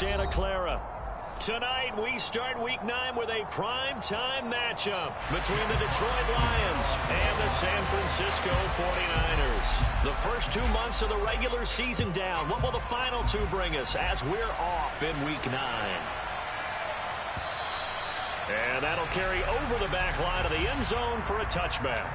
Santa Clara. Tonight, we start Week 9 with a prime-time matchup between the Detroit Lions and the San Francisco 49ers. The first 2 months of the regular season down. What will the final 2 bring us as we're off in Week 9? And that'll carry over the back line of the end zone for a touchback.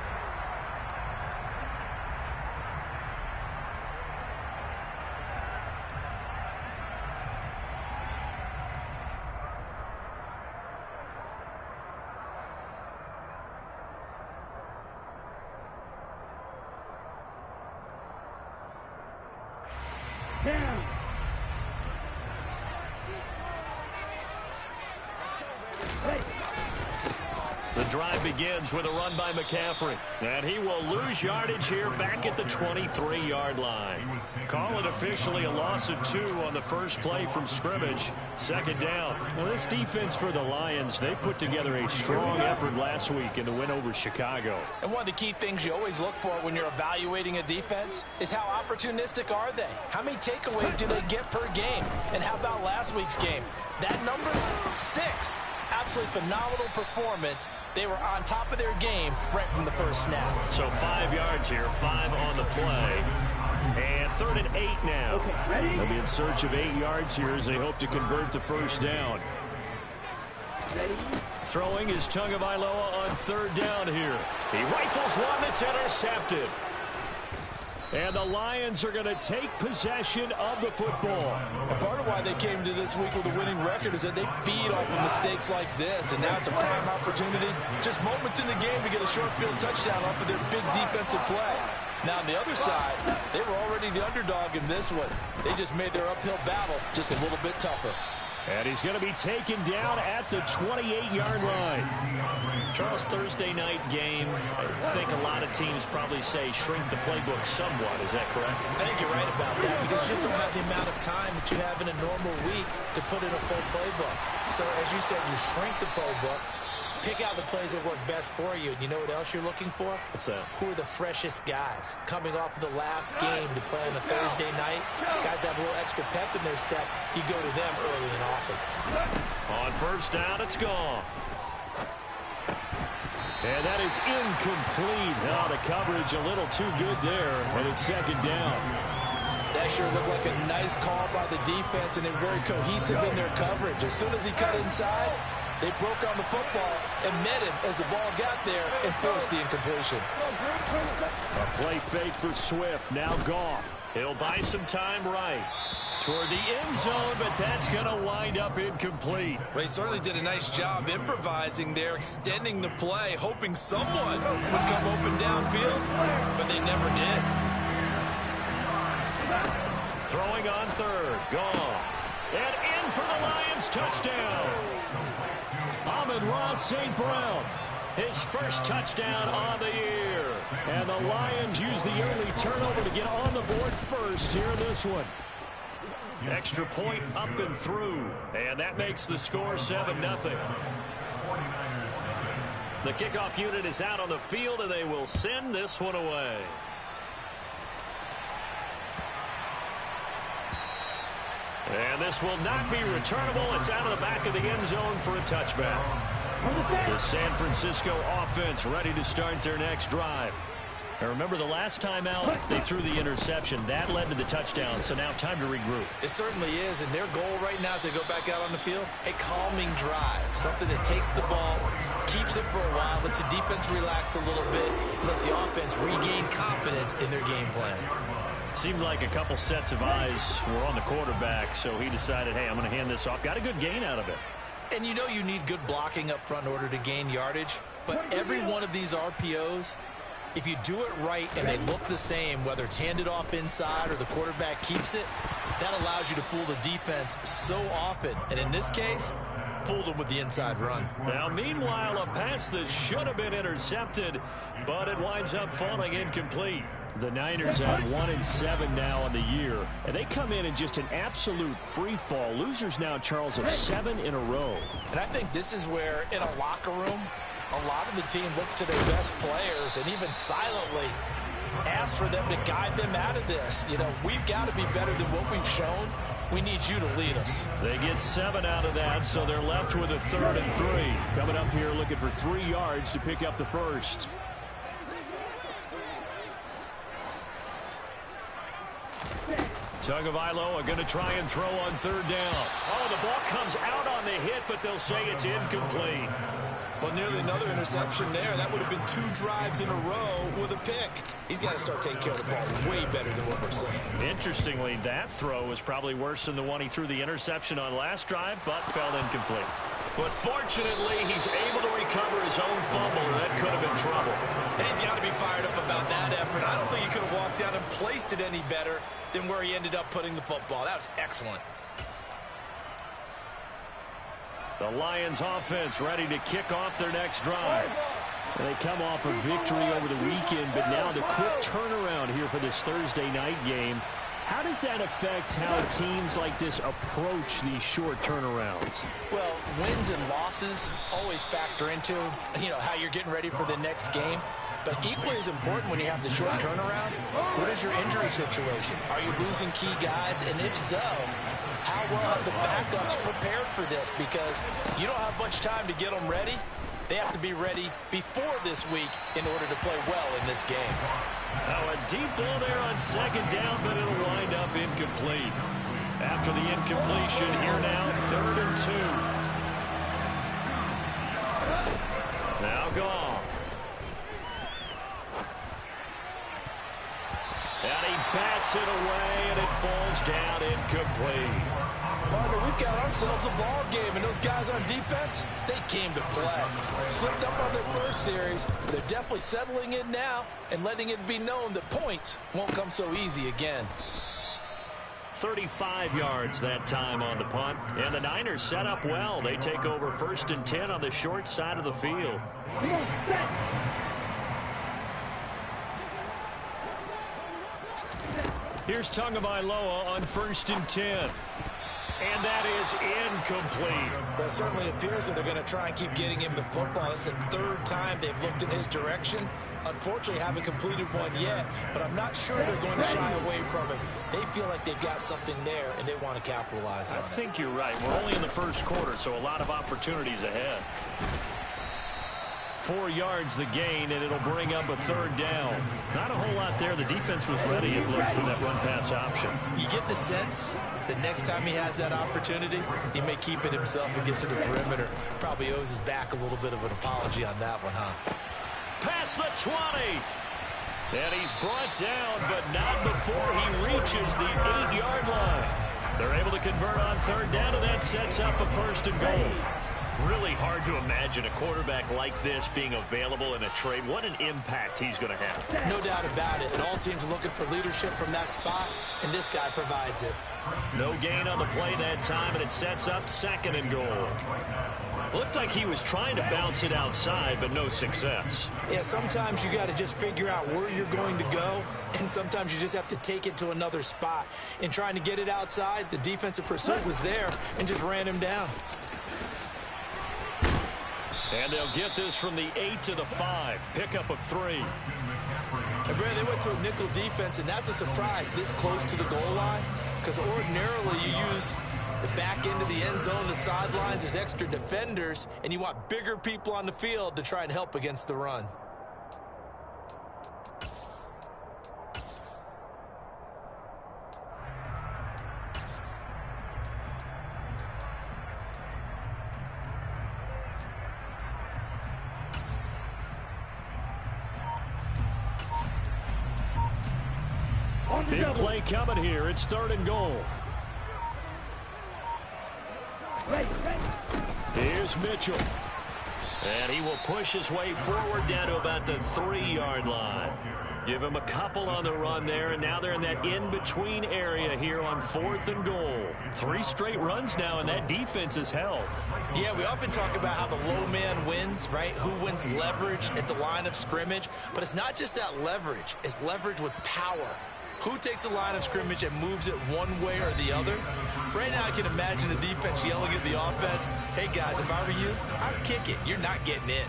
The drive begins with a run by McCaffrey. And he will lose yardage here back at the 23-yard line. Call it officially a loss of 2 on the first play from scrimmage. Second down. Well, this defense for the Lions, they put together a strong effort last week in the win over Chicago. And one of the key things you always look for when you're evaluating a defense is how opportunistic are they? How many takeaways do they get per game? And how about last week's game? That number, 6. Absolutely phenomenal performance. They were on top of their game right from the first snap. So 5 yards here, 5 on the play. And 3rd and 8 now. Okay, ready? They'll be in search of 8 yards here as they hope to convert the first down. Ready? Throwing is Tagovailoa on 3rd down here. He rifles one that's intercepted. And the Lions are going to take possession of the football. And part of why they came to this week with a winning record is that they feed off of mistakes like this. And now it's a prime opportunity. Just moments in the game to get a short field touchdown off of their big defensive play. Now on the other side, they were already the underdog in this one. They just made their uphill battle just a little bit tougher. And he's going to be taken down at the 28-yard line. Charles, Thursday night game, I think a lot of teams probably say shrink the playbook somewhat. Is that correct? I think you're right about that because you just don't have the amount of time that you have in a normal week to put in a full playbook. So as you said, you shrink the playbook. Pick out the plays that work best for you. And you know what else you're looking for? What's that? Who are the freshest guys? Coming off of the last game to play on a Thursday night, guys have a little extra pep in their step. You go to them early and often. On first down, it's gone. And that is incomplete. Oh, the coverage a little too good there, and it's 2nd down. That sure looked like a nice call by the defense, and they're very cohesive in their coverage. As soon as he cut inside, they broke on the football and met him as the ball got there and forced the incompletion. A play fake for Swift. Now Goff. He'll buy some time right toward the end zone, but that's going to wind up incomplete. Well, he certainly did a nice job improvising there, extending the play, hoping someone would come open downfield, but they never did. Throwing on 3rd. Goff. And in for the Lions touchdown. Amon-Ra St. Brown, his first touchdown on the year. And the Lions use the early turnover to get on the board first here in this one. Extra point up and through. And that makes the score 7-0. The kickoff unit is out on the field, and they will send this one away. And this will not be returnable. It's out of the back of the end zone for a touchback. The San Francisco offense ready to start their next drive. Now remember, the last time out, they threw the interception. That led to the touchdown, so now time to regroup. It certainly is, and their goal right now as they go back out on the field, a calming drive, something that takes the ball, keeps it for a while, lets the defense relax a little bit, lets the offense regain confidence in their game plan. Seemed like a couple sets of eyes were on the quarterback, so he decided, hey, I'm going to hand this off. Got a good gain out of it. And you know you need good blocking up front in order to gain yardage, but every one of these RPOs, if you do it right and they look the same, whether it's handed off inside or the quarterback keeps it, that allows you to fool the defense so often. And in this case, fooled them with the inside run. Now, meanwhile, a pass that should have been intercepted, but it winds up falling incomplete. The Niners at 1-7 now on the year, and they come in just an absolute free fall. Losers now, Charles, of 7 in a row. And I think this is where, in a locker room, a lot of the team looks to their best players and even silently asks for them to guide them out of this. You know, we've got to be better than what we've shown. We need you to lead us. They get 7 out of that, so they're left with a 3rd and 3. Coming up here looking for 3 yards to pick up the first. Tagovailoa going to try and throw on 3rd down. Oh, the ball comes out on the hit, but they'll say it's incomplete. Well, nearly another interception there. That would have been 2 drives in a row with a pick. He's got to start taking care of the ball way better than what we're seeing. Interestingly, that throw was probably worse than the one he threw the interception on last drive, but fell incomplete. But fortunately, he's able to recover his own fumble. That could have been trouble. And he's got to be fired up about that effort. I don't think he could have walked down and placed it any better than where he ended up putting the football. That was excellent. The Lions offense ready to kick off their next drive. They come off a victory over the weekend, but now the quick turnaround here for this Thursday night game. How does that affect how teams like this approach these short turnarounds? Well, wins and losses always factor into, how you're getting ready for the next game. But equally as important when you have the short turnaround, what is your injury situation? Are you losing key guys? And if so, how well have the backups prepared for this? Because you don't have much time to get them ready. They have to be ready before this week in order to play well in this game. Now a deep ball there on 2nd down, but it'll wind up incomplete. After the incompletion, here now, 3rd and 2. Now Goff. And he bats it away, and it falls down incomplete. Partner, we've got ourselves a ball game, and those guys on defense, they came to play. Slipped up on their first series, but they're definitely settling in now and letting it be known that points won't come so easy again. 35 yards that time on the punt, and the Niners set up well. They take over 1st and 10 on the short side of the field. Here's Tagovailoa on 1st and 10. And that is incomplete. Well, it certainly appears that they're going to try and keep getting him the football. It's the 3rd time they've looked in his direction. Unfortunately, haven't completed one yet, but I'm not sure they're going to shy away from him. They feel like they've got something there, and they want to capitalize on it. I think you're right. We're only in the 1st quarter, so a lot of opportunities ahead. 4 yards the gain, and it'll bring up a 3rd down. Not a whole lot there. The defense was ready, it looked, for that run-pass option. You get the sense that next time he has that opportunity, he may keep it himself and get to the perimeter. Probably owes his back a little bit of an apology on that one, huh? Past the 20. And he's brought down, but not before he reaches the 8-yard line. They're able to convert on 3rd down, and that sets up a 1st and goal. Really hard to imagine a quarterback like this being available in a trade. What an impact he's going to have. No doubt about it. And all teams are looking for leadership from that spot, and this guy provides it. No gain on the play that time, and it sets up 2nd and goal. Looked like he was trying to bounce it outside, but no success. Yeah, sometimes you got to just figure out where you're going to go, and sometimes you just have to take it to another spot. In trying to get it outside, the defensive pursuit was there and just ran him down. And they'll get this from the 8 to the 5. Pickup of 3. And Brad, they went to a nickel defense, and that's a surprise this close to the goal line, because ordinarily you use the back end of the end zone, the sidelines as extra defenders, and you want bigger people on the field to try and help against the run. Big play coming here. It's 3rd and goal. Here's Mitchell. And he will push his way forward down to about the 3-yard line. Give him a couple on the run there, and now they're in that in-between area here on 4th and goal. 3 straight runs now, and that defense is held. Yeah, we often talk about how the low man wins, right? Who wins leverage at the line of scrimmage. But it's not just that leverage. It's leverage with power. Who takes the line of scrimmage and moves it one way or the other? Right now I can imagine the defense yelling at the offense, hey guys, if I were you, I'd kick it. You're not getting in.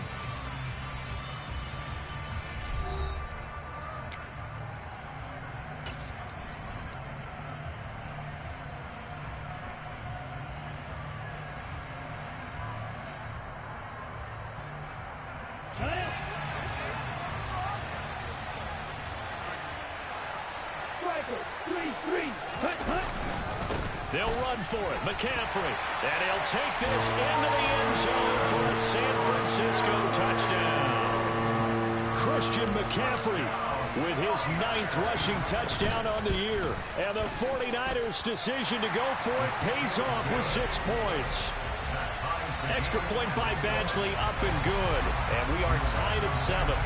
They'll run for it. McCaffrey. And he'll take this into the end zone for a San Francisco touchdown. Christian McCaffrey with his 9th rushing touchdown on the year. And the 49ers' decision to go for it pays off with 6 points. Extra point by Badgley, up and good. And we are tied at 7.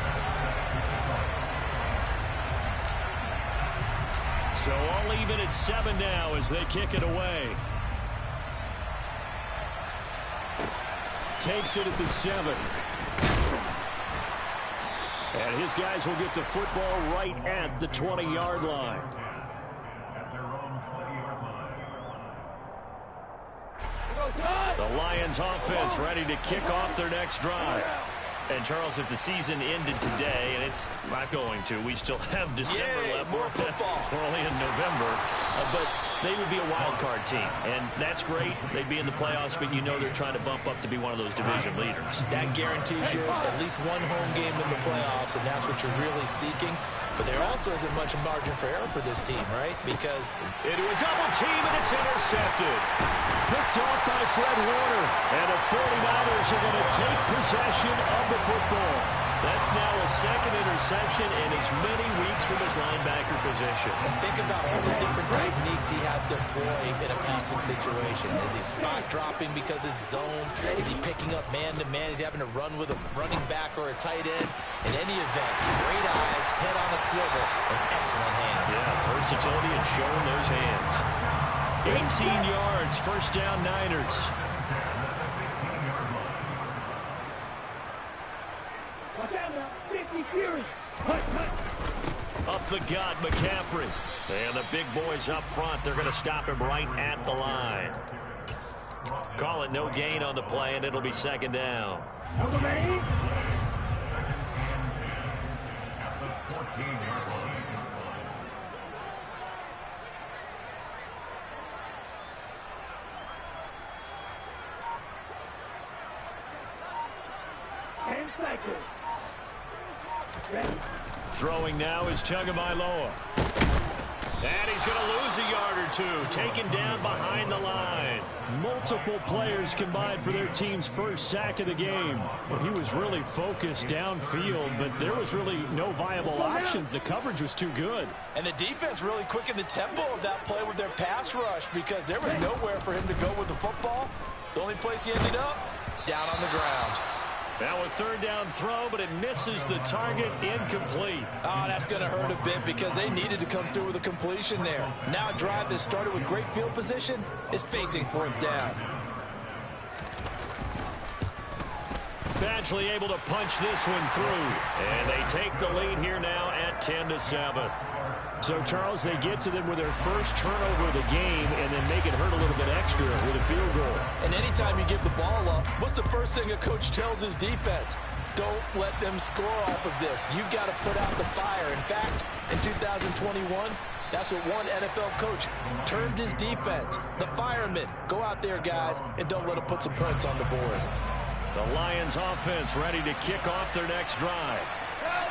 So all even at 7 now as they kick it away. Takes it at the 7. And his guys will get the football right at the 20-yard line. The Lions offense ready to kick off their next drive. And, Charles, if the season ended today, and it's not going to, we still have December left. More football. We're only in November. But they would be a wild card team. And that's great. They'd be in the playoffs, but you know they're trying to bump up to be one of those division leaders. That guarantees you at least one home game in the playoffs, and that's what you're really seeking. But there also isn't much margin for error for this team, right? Because into a double team, and it's intercepted. Picked off by Fred Warner. And the 49ers are going to take possession of the football. That's now a 2nd interception in as many weeks from his linebacker position. And think about all the different techniques he has to employ in a passing situation. Is he spot dropping because it's zone? Is he picking up man-to-man? Is he having to run with a running back or a tight end? In any event, great eyes, head on a swivel, and excellent hands. Yeah, versatility and showing those hands. 18 yards, first down Niners. Up the gut, McCaffrey. And the big boys up front, they're going to stop him right at the line. Call it no gain on the play, and it'll be 2nd down. Throwing now is Tagovailoa. And he's going to lose a yard or 2. Taken down behind the line. Multiple players combined for their team's first sack of the game. Well, he was really focused downfield, but there was really no viable options. The coverage was too good. And the defense really quickened the tempo of that play with their pass rush because there was nowhere for him to go with the football. The only place he ended up, down on the ground. Now a 3rd down throw, but it misses the target, incomplete. Oh, that's going to hurt a bit because they needed to come through with a completion there. Now a drive that started with great field position is facing 4th down. Badgley able to punch this one through. And they take the lead here now at 10-7. So, Charles, they get to them with their first turnover of the game and then make it hurt a little bit extra with a field goal. And anytime you give the ball up, what's the first thing a coach tells his defense? Don't let them score off of this. You've got to put out the fire. In fact, in 2021, that's what one NFL coach termed his defense. The firemen. Go out there, guys, and don't let them put some points on the board. The Lions offense ready to kick off their next drive.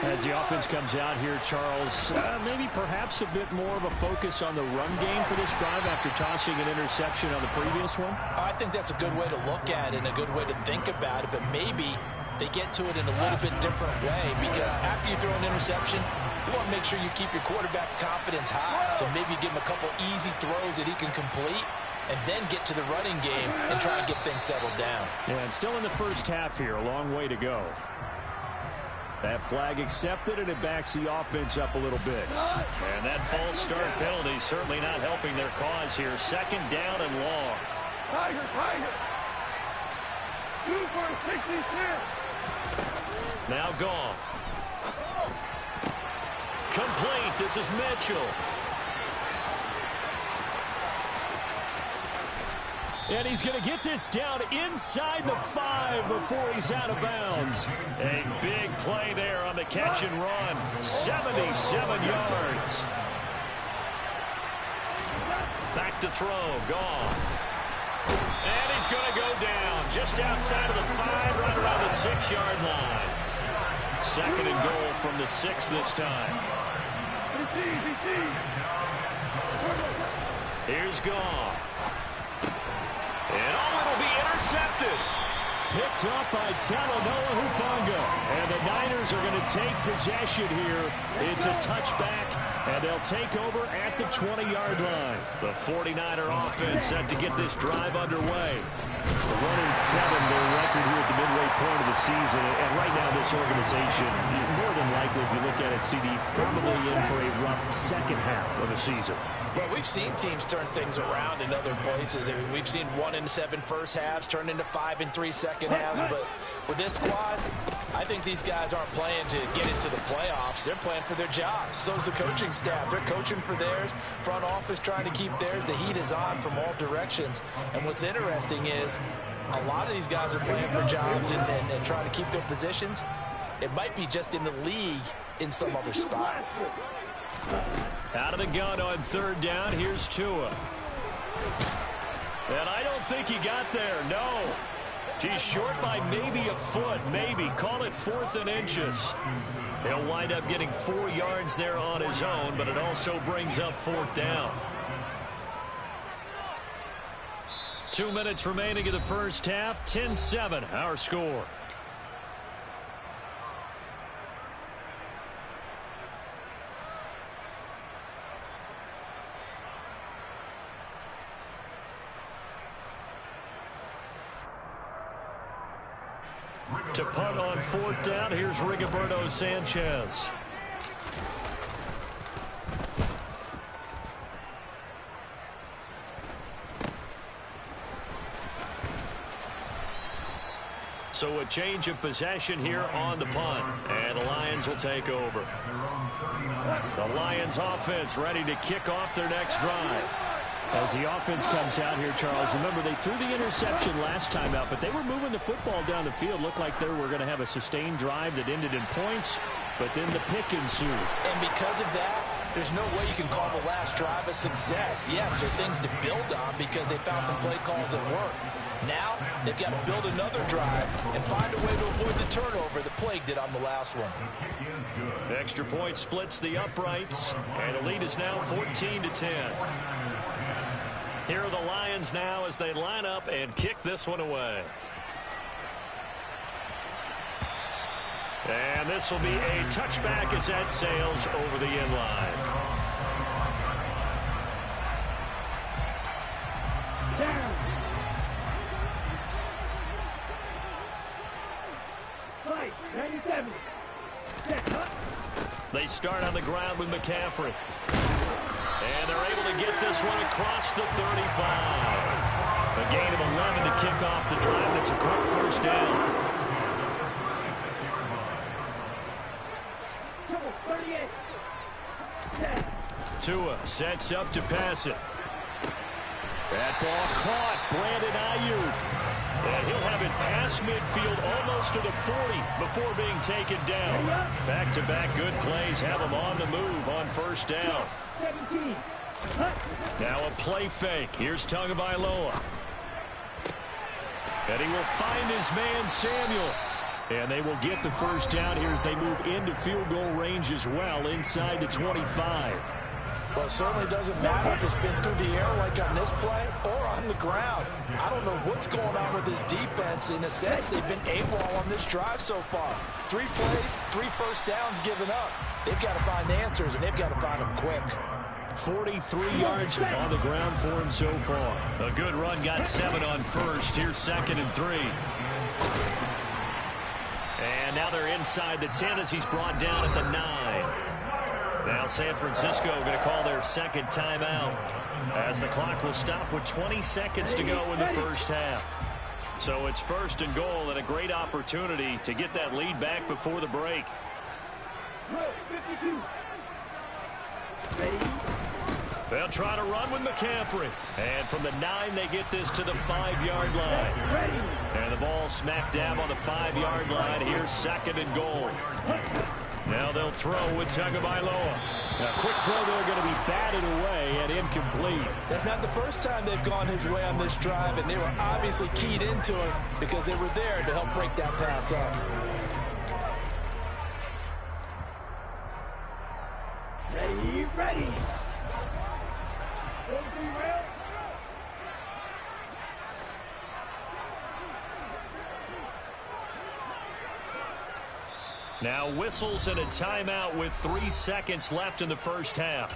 As the offense comes out here, Charles, maybe perhaps a bit more of a focus on the run game for this drive after tossing an interception on the previous one? I think that's a good way to look at it and a good way to think about it, but maybe they get to it in a little bit different way because after you throw an interception, you want to make sure you keep your quarterback's confidence high. So maybe give him a couple easy throws that he can complete and then get to the running game and try and get things settled down. Yeah, and still in the first half here, a long way to go. That flag accepted, and it backs the offense up a little bit. And that false start penalty certainly not helping their cause here. 2nd down and long. Tiger. 2 for 66. Now Goff. Complete. This is Mitchell. And he's going to get this down inside the 5 before he's out of bounds. A big play there on the catch and run. 77 yards. Back to throw. Goff. And he's going to go down just outside of the 5, right around the 6-yard line. 2nd and goal from the 6 this time. Here's Goff. And it'll be intercepted. Picked up by Talanoa Hufanga. And the Niners are going to take possession here. It's a touchback, and they'll take over at the 20-yard line. The 49er offense set to get this drive underway. 1-7 their record here at the midway point of the season. And right now this organization, more than likely, if you look at it, CD, probably in for a rough second half of the season. Well, we've seen teams turn things around in other places. I mean, we've seen 1-7 first halves turn into 5-3 second halves. But with this squad, I think these guys aren't playing to get into the playoffs. They're playing for their jobs. So's the coaching staff. They're coaching for theirs. Front office trying to keep theirs. The heat is on from all directions. And what's interesting is a lot of these guys are playing for jobs and trying to keep their positions. It might be just in the league in some other spot. Out of the gun on third down, here's Tua. And I don't think he got there, no. He's short by maybe a foot, maybe. Call it 4th and inches. He'll wind up getting 4 yards there on his own, but it also brings up 4th down. 2 minutes remaining in the first half, 10-7, our score. To punt on 4th down, here's Rigoberto Sanchez. So a change of possession here on the punt, and the Lions will take over. The Lions offense ready to kick off their next drive. As the offense comes out here, Charles, remember they threw the interception last time out, but they were moving the football down the field. Looked like they were going to have a sustained drive that ended in points, but then the pick ensued. And because of that, there's no way you can call the last drive a success. Yes, there are things to build on because they found some play calls that work. Now, they've got to build another drive and find a way to avoid the turnover that plagued it on the last one. The extra point splits the uprights, and the lead is now 14-10. Here are the Lions now as they line up and kick this one away. And this will be a touchback as that sails over the end line. They start on the ground with McCaffrey. And they're able to get this one across the 35. A gain of 11 to kick off the drive, and it's a quick first down. Tua sets up to pass it. That ball caught. Brandon Ayuk. And he'll have it past midfield almost to the 40 before being taken down. Back-to-back good plays have him on the move on first down. Now a play fake. Here's Tagovailoa. And he will find his man Samuel. And they will get the first down here as they move into field goal range as well inside the 25. Well, it certainly doesn't matter if it's been through the air like on this play or on the ground. I don't know what's going on with this defense. In a sense, they've been AWOL on this drive so far. 3 plays, 3 first downs given up. They've got to find answers, and they've got to find them quick. 43 yards on the ground for him so far. A good run, got 7 on first. Here's 2nd and 3. And now they're inside the 10 as he's brought down at the 9. Now San Francisco going to call their second timeout as the clock will stop with 20 seconds to go in the first half. So it's 1st and goal and a great opportunity to get that lead back before the break. They'll try to run with McCaffrey. And from the 9, they get this to the 5-yard line. And the ball smack dab on the 5-yard line. Here's 2nd and goal. Now they'll throw with Tagovailoa. A quick throw there going to be batted away and incomplete. That's not the first time they've gone his way on this drive, and they were obviously keyed into it because they were there to help break that pass up. Ready. Now whistles and a timeout with 3 seconds left in the first half.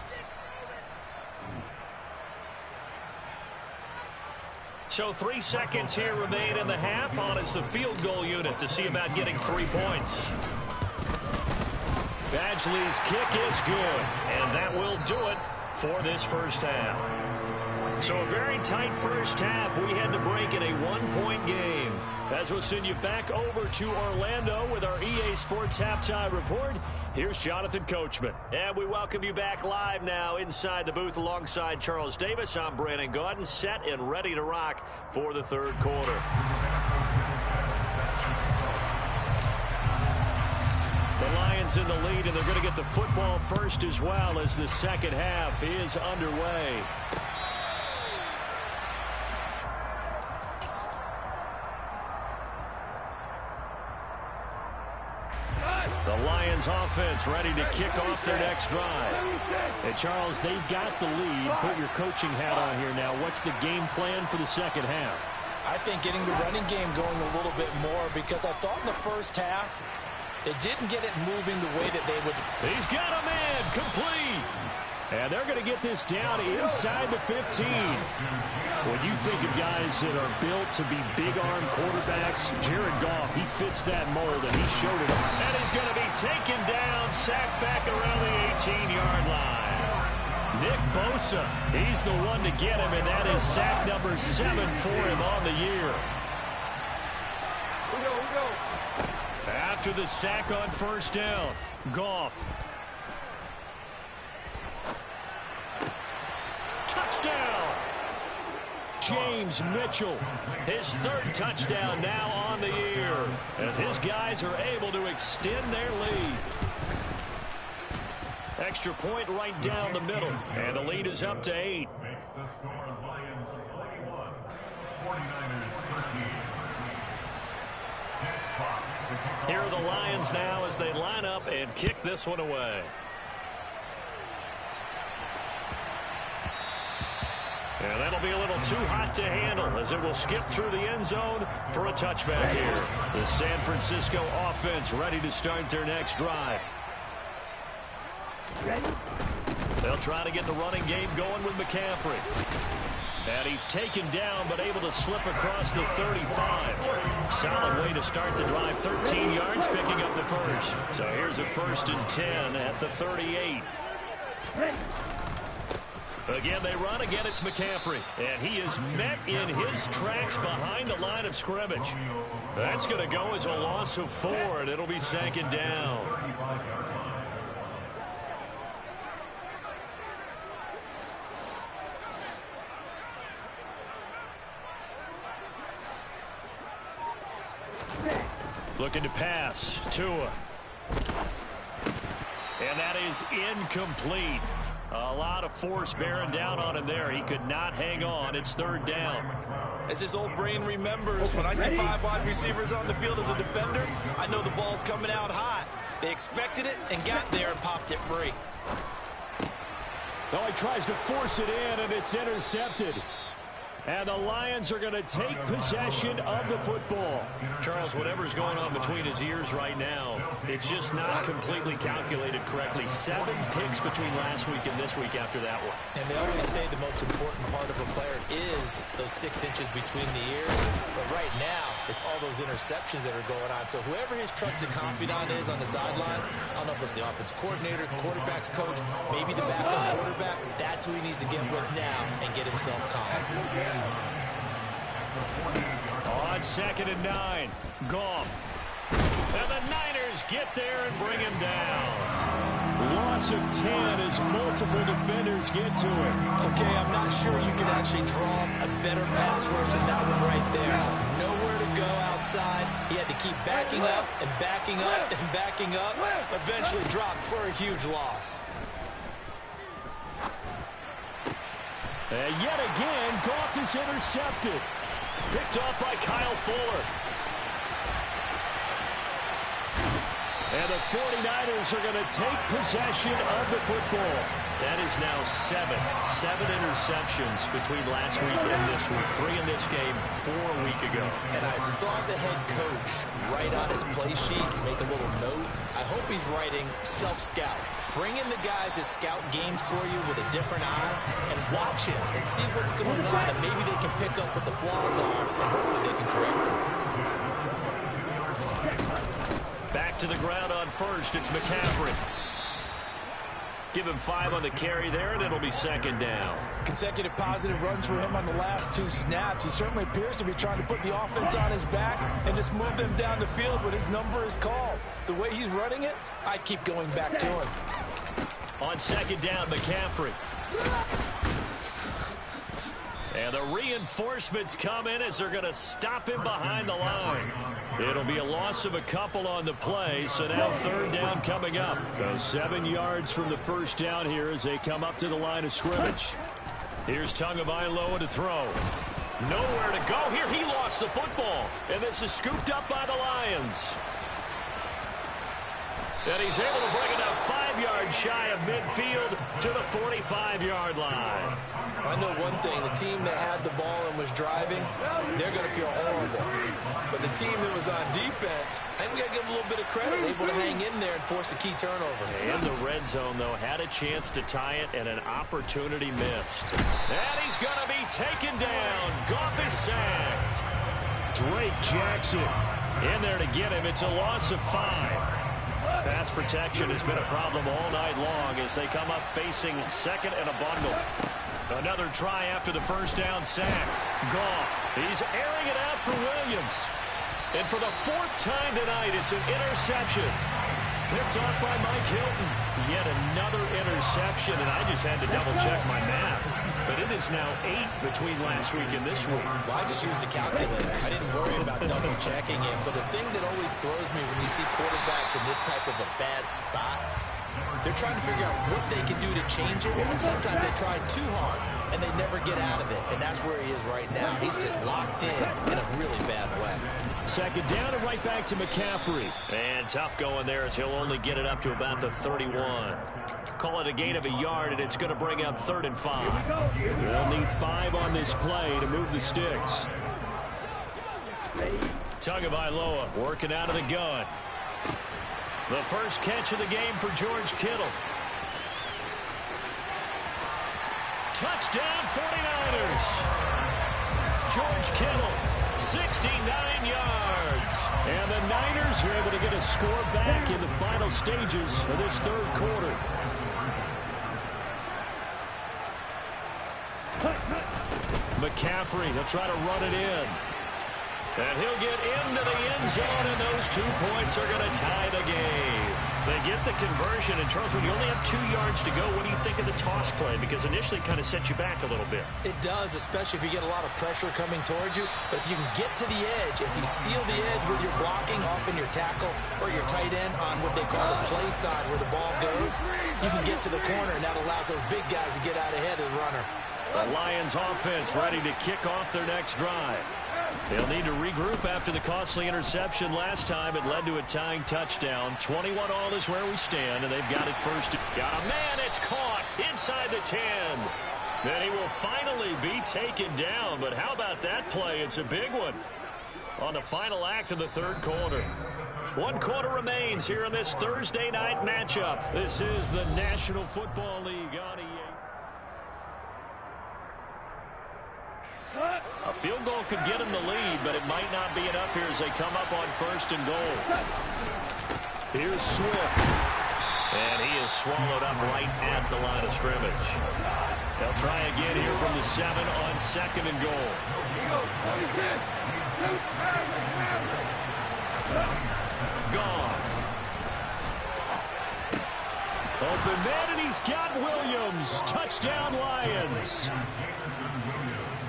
So 3 seconds here remain in the half. On it's the field goal unit to see about getting 3 points. Badgley's kick is good, and that will do it for this first half. So a very tight first half. We had to break in a 1-point game. As we'll send you back over to Orlando with our EA Sports Halftime Report, here's Jonathan Coachman. And we welcome you back live now inside the booth alongside Charles Davis. I'm Brandon Gaudin, set and ready to rock for the third quarter. The Lions in the lead, and they're going to get the football first as well as the second half is underway. The Lions offense ready to kick off their next drive. And Charles, they've got the lead. Put your coaching hat on here now. What's the game plan for the second half? I think getting the running game going a little bit more, because I thought in the first half they didn't get it moving the way that they would. He's got a man complete. And they're going to get this down inside the 15. When you think of guys that are built to be big-arm quarterbacks, Jared Goff, he fits that mold, and he showed it. And he's going to be taken down, sacked back around the 18-yard line. Nick Bosa, he's the one to get him, and that is sack number 7 for him on the year. We go. After the sack on first down, Goff. Touchdown! James Mitchell, his third touchdown now on the year, as his guys are able to extend their lead. Extra point right down the middle, and the lead is up to 8. Here are the Lions now as they line up and kick this one away. And that'll be a little too hot to handle as it will skip through the end zone for a touchback here. The San Francisco offense ready to start their next drive. They'll try to get the running game going with McCaffrey. And he's taken down but able to slip across the 35. Solid way to start the drive. 13 yards picking up the first. So here's a 1st and 10 at the 38. Again, they run. Again, it's McCaffrey. And he is met in his tracks behind the line of scrimmage. That's going to go as a loss of 4, and it'll be second down. Looking to pass. Tua. And that is incomplete. A lot of force bearing down on him there. He could not hang on. It's third down. As his old brain remembers, when I see 5 wide receivers on the field as a defender, I know the ball's coming out hot. They expected it and got there and popped it free. Oh, he tries to force it in, and it's intercepted. And the Lions are going to take possession of the football. Charles, whatever's going on between his ears right now, it's just not completely calculated correctly. 7 picks between last week and this week after that one. And they always say the most important part of a player is those 6 inches between the ears. But right now, it's all those interceptions that are going on. So whoever his trusted confidant is on the sidelines, I don't know if it's the offense coordinator, the quarterback's coach, maybe the backup quarterback, that's who he needs to get with now and get himself calm. On 2nd and 9, Goff. And the Niners get there and bring him down. Loss of 10 as multiple defenders get to it. Okay, I'm not sure you can actually draw a better pass rush than that one right there. Nowhere to go outside. He had to keep backing up and backing up and backing up. Eventually dropped for a huge loss. And yet again, Goff is intercepted. Picked off by Kyle Fuller. And the 49ers are going to take possession of the football. That is now seven interceptions between last week and this week. 3 in this game, 4 a week ago. And I saw the head coach write on his play sheet, make a little note. I hope he's writing self-scout. Bring in the guys that scout games for you with a different eye and watch him and see what's going on, and maybe they can pick up what the flaws are, and hopefully they can correct them. Back to the ground on first. It's McCaffrey. Give him 5 on the carry there, and it'll be second down. Consecutive positive runs for him on the last 2 snaps. He certainly appears to be trying to put the offense on his back and just move them down the field when his number is called. The way he's running it, I'd keep going back to him. On second down, McCaffrey. And the reinforcements come in as they're going to stop him behind the line. It'll be a loss of a couple on the play, so now third down coming up. So 7 yards from the first down here as they come up to the line of scrimmage. Here's Tagovailoa to throw. Nowhere to go here. He lost the football, and this is scooped up by the Lions. And he's able to bring it up 5 yards shy of midfield to the 45-yard line. I know one thing. The team that had the ball and was driving, they're going to feel horrible. But the team that was on defense, I think we got to give them a little bit of credit, able to hang in there and force a key turnover. In the red zone, though, had a chance to tie it, and an opportunity missed. And he's going to be taken down. Goff is sacked. Drake Jackson In there to get him. It's a loss of 5. Pass protection has been a problem all night long as they come up facing second and a bundle. Another try after the first down sack. Goff, he's airing it out for Williams. And for the 4th time tonight, it's an interception. Picked off by Mike Hilton. Yet another interception, and I just had to double-check my math. But it is now 8 between last week and this week. Well, I just used a calculator. I didn't worry about double-checking it. But the thing that always throws me when you see quarterbacks in this type of a bad spot, they're trying to figure out what they can do to change it. And sometimes they try too hard, and they never get out of it. And that's where he is right now. He's just locked in a really bad way. Second down and right back to McCaffrey. And tough going there as he'll only get it up to about the 31. Call it a gain of a yard, and it's going to bring up 3rd and 5. They'll need 5 on this play to move the sticks. Tagovailoa working out of the gun. The first catch of the game for George Kittle. Touchdown 49ers. George Kittle, 69 yards. And the Niners are able to get a score back in the final stages of this 3rd quarter. McCaffrey, he'll try to run it in. And he'll get into the end zone, and those 2 points are going to tie the game. They get the conversion, and Charles, when you only have 2 yards to go, what do you think of the toss play? Because initially it kind of set you back a little bit. It does, especially if you get a lot of pressure coming towards you. But if you can get to the edge, if you seal the edge with your blocking, often your tackle or your tight end on what they call the play side where the ball goes, you can get to the corner, and that allows those big guys to get out ahead of the runner. The Lions offense ready to kick off their next drive. They'll need to regroup after the costly interception last time. It led to a tying touchdown. 21-all is where we stand, and they've got it first. Got a man, it's caught inside the 10. Then he will finally be taken down, but how about that play? It's a big one on the final act of the 3rd quarter. 1 quarter remains here in this Thursday night matchup. This is the National Football League on EA. A field goal could get him the lead, but it might not be enough here as they come up on 1st and goal. Here's Swift. And he is swallowed up right at the line of scrimmage. They'll try again here from the 7 on 2nd and goal. Gone. Open man, and he's got Williams. Touchdown, Lions.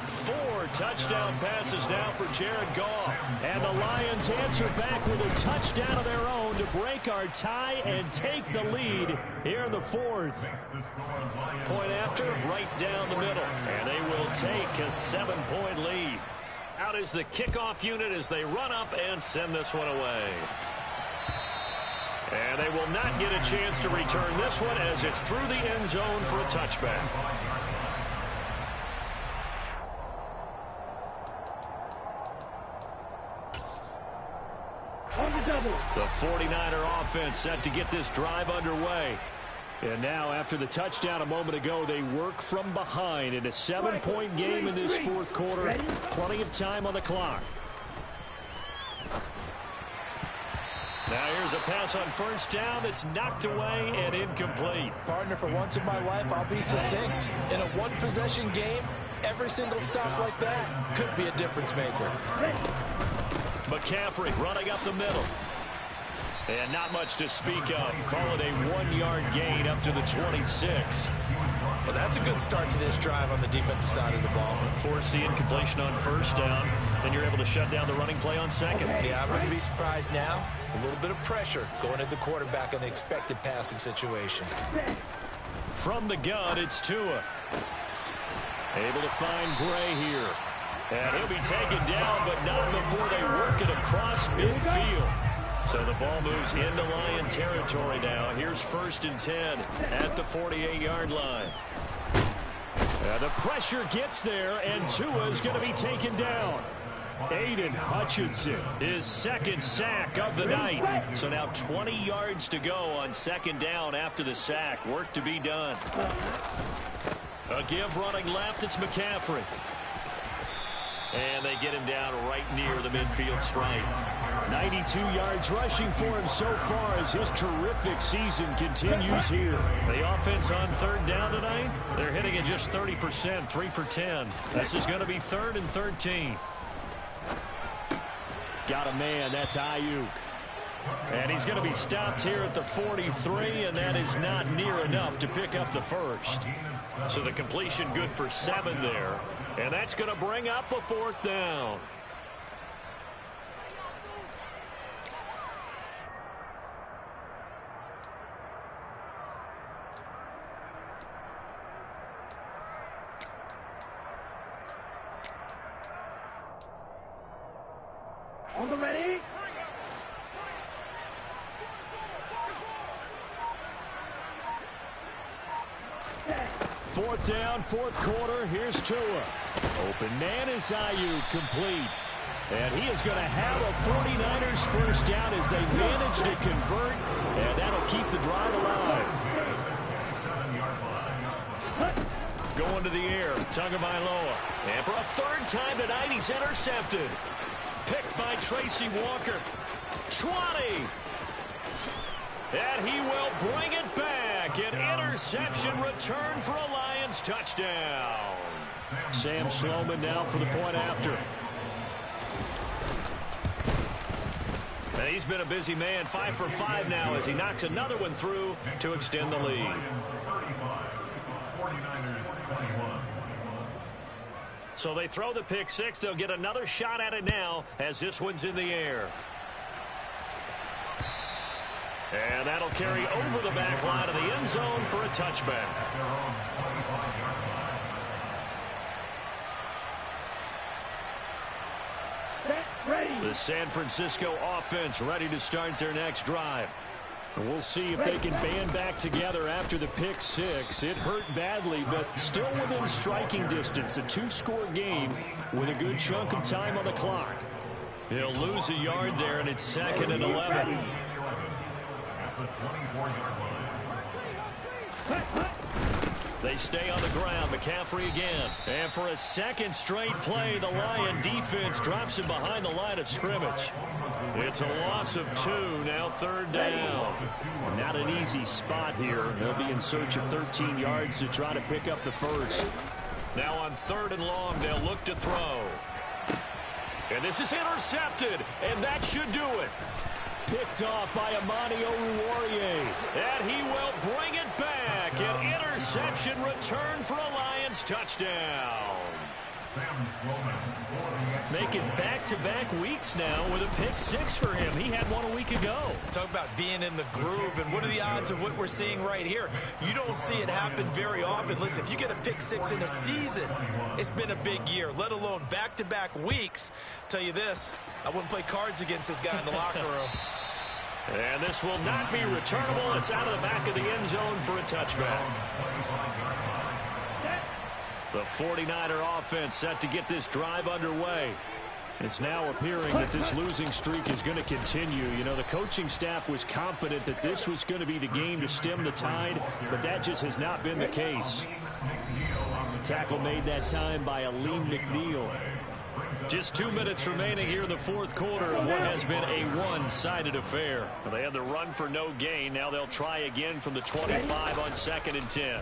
4 touchdown passes now for Jared Goff. And the Lions answer back with a touchdown of their own to break our tie and take the lead here in the 4th. Point after, right down the middle. And they will take a 7-point lead. Out is the kickoff unit as they run up and send this one away. And they will not get a chance to return this one as it's through the end zone for a touchback. The 49er offense set to get this drive underway. And now, after the touchdown a moment ago, they work from behind in a 7-point game in this fourth quarter. Plenty of time on the clock. Now here's a pass on first down that's knocked away and incomplete. Partner, for once in my life, I'll be succinct. In a one-possession game, every single stop like that could be a difference maker. McCaffrey running up the middle. And not much to speak of. Call it a 1-yard gain up to the 26. Well, that's a good start to this drive on the defensive side of the ball. Force the incompletion on first down. Then you're able to shut down the running play on second. Yeah, I wouldn't be surprised now. A little bit of pressure going at the quarterback in the expected passing situation. From the gun, it's Tua. Able to find Gray here. And he'll be taken down, but not before they work it across midfield. So the ball moves into Lion territory now. Here's 1st and 10 at the 48-yard line. The pressure gets there, and Tua's going to be taken down. Aiden Hutchinson, his second sack of the night. So now 20 yards to go on second down after the sack. Work to be done. A give running left, it's McCaffrey. And they get him down right near the midfield stripe. 92 yards rushing for him so far as his terrific season continues here. The offense on third down tonight, they're hitting at just 30%, 3 for 10. This is going to be 3rd and 13. Got a man, that's Ayuk. And he's going to be stopped here at the 43, and that is not near enough to pick up the first. So the completion good for 7 there. And that's going to bring up a 4th down. On the ready? Fourth down, fourth quarter. Here's Tua. Open man is Ayuk, complete. And he is going to have a 49ers first down as they manage to convert, and that'll keep the drive alive. Going to the air, Tagovailoa. And for a 3rd time tonight, he's intercepted. Picked by Tracy Walker. 20. And he will bring it back. An interception return for a Lions touchdown. Sam Sloman now for the point after. And he's been a busy man, 5 for 5 now as he knocks another one through to extend the lead. So they throw the pick 6. They'll get another shot at it now as this one's in the air. And that'll carry over the back line of the end zone for a touchback. The San Francisco offense ready to start their next drive. And we'll see if they can band back together after the pick 6. It hurt badly, but still within striking distance. A 2-score game with a good chunk of time on the clock. He'll lose a yard there, and it's 2nd and 11. They stay on the ground. McCaffrey again. And for a second straight play, the Lion defense drops him behind the line of scrimmage. It's a loss of 2, now 3rd down. Not an easy spot here. They'll be in search of 13 yards to try to pick up the first. Now on 3rd and long, they'll look to throw. And this is intercepted, and that should do it. Picked off by Amani Oruwariye. And he will bring it back. An interception return for a Lions touchdown. Making back-to-back weeks now with a pick 6 for him. He had one a week ago. Talk about being in the groove, and what are the odds of what we're seeing right here? You don't see it happen very often. Listen, if you get a pick 6 in a season, it's been a big year, let alone back-to-back weeks. Tell you this, I wouldn't play cards against this guy in the locker room. And this will not be returnable. It's out of the back of the end zone for a touchback. The 49er offense set to get this drive underway. It's now appearing that this losing streak is going to continue. You know, the coaching staff was confident that this was going to be the game to stem the tide, but that just has not been the case. Tackle made that time by Aleem McNeil. Just 2 minutes remaining here in the fourth quarter of what has been a one-sided affair. They had the run for no gain. Now they'll try again from the 25 on 2nd and 10.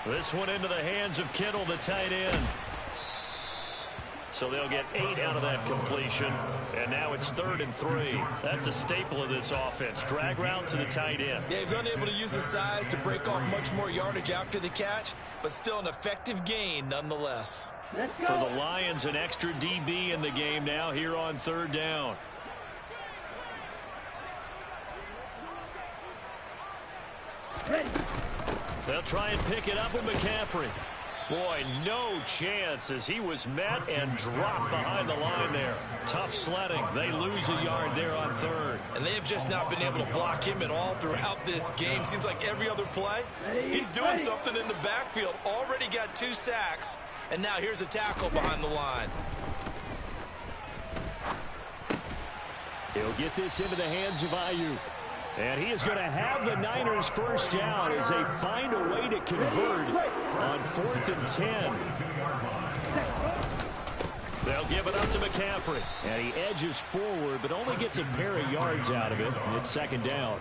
This one into the hands of Kittle, the tight end. So they'll get 8 out of that completion. And now it's 3rd and 3. That's a staple of this offense. Drag route to the tight end. Yeah, he was unable to use his size to break off much more yardage after the catch, but still an effective gain nonetheless. For the Lions, an extra DB in the game now here on 3rd down. They'll try and pick it up with McCaffrey. Boy, no chance as he was met and dropped behind the line there. Tough sledding. They lose a yard there on 3rd. And they have just not been able to block him at all throughout this game. Seems like every other play, he's doing something in the backfield. Already got 2 sacks, and now here's a tackle behind the line. He'll get this into the hands of Ayuk. And he is going to have the Niners first down as they find a way to convert on 4th and 10. They'll give it up to McCaffrey. And he edges forward, but only gets a pair of yards out of it. And it's 2nd down.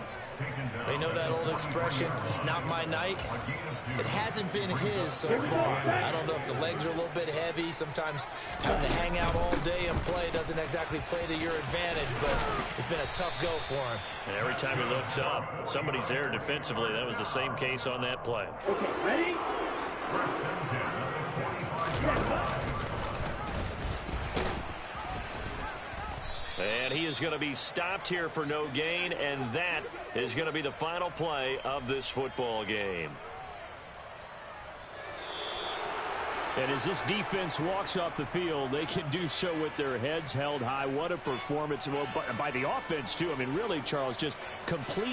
They know that old expression, it's not my night. It hasn't been his so far. I don't know if the legs are a little bit heavy. Sometimes having to hang out all day and play doesn't exactly play to your advantage, but it's been a tough go for him. And every time he looks up, somebody's there defensively. That was the same case on that play. Okay, ready? And he is going to be stopped here for no gain, and that is going to be the final play of this football game. And as this defense walks off the field, they can do so with their heads held high. What a performance by the offense, too. I mean, really, Charles, just complete.